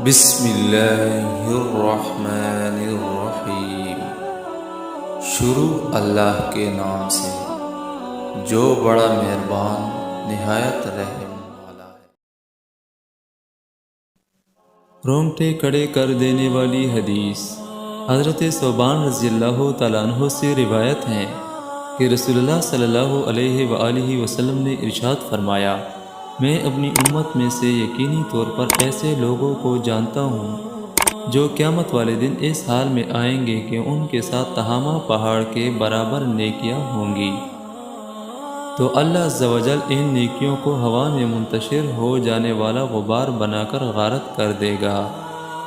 بسم اللہ الرحمن الرحیم۔ شروع اللہ کے نام سے جو بڑا مہربان نہایت رحم والا ہے۔ رونگٹے کھڑے کر دینے والی حدیث حضرت ثوبان رضی اللہ تعالیٰ عنہ سے روایت ہے کہ رسول اللہ صلی اللہ علیہ وآلہ وسلم نے ارشاد فرمایا، میں اپنی امت میں سے یقینی طور پر ایسے لوگوں کو جانتا ہوں جو قیامت والے دن اس حال میں آئیں گے کہ ان کے ساتھ تہامہ پہاڑ کے برابر نیکیاں ہوں گی، تو اللہ عز و جل ان نیکیوں کو ہوا میں منتشر ہو جانے والا غبار بنا کر غارت کر دے گا۔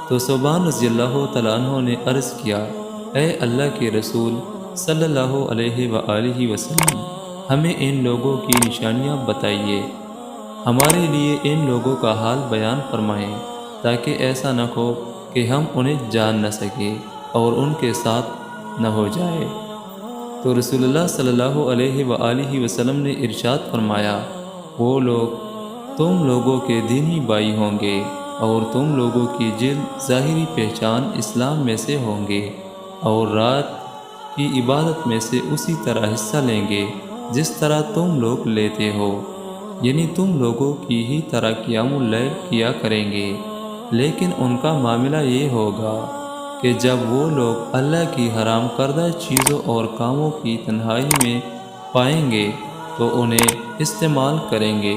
تو ثوبان رضی اللہ تعالیٰ عنہ نے عرض کیا، اے اللہ کے رسول صلی اللہ علیہ وآلہ وسلم، ہمیں ان لوگوں کی نشانیاں بتائیے، ہمارے لیے ان لوگوں کا حال بیان فرمائیں، تاکہ ایسا نہ ہو کہ ہم انہیں جان نہ سکیں اور ان کے ساتھ نہ ہو جائے۔ تو رسول اللہ صلی اللہ علیہ وآلہ وسلم نے ارشاد فرمایا، وہ لوگ تم لوگوں کے دینی بھائی ہوں گے اور تم لوگوں کی جلد ظاہری پہچان اسلام میں سے ہوں گے، اور رات کی عبادت میں سے اسی طرح حصہ لیں گے جس طرح تم لوگ لیتے ہو، یعنی تم لوگوں کی ہی طرح قیام اللیل کیا کریں گے، لیکن ان کا معاملہ یہ ہوگا کہ جب وہ لوگ اللہ کی حرام کردہ چیزوں اور کاموں کی تنہائی میں پائیں گے تو انہیں استعمال کریں گے۔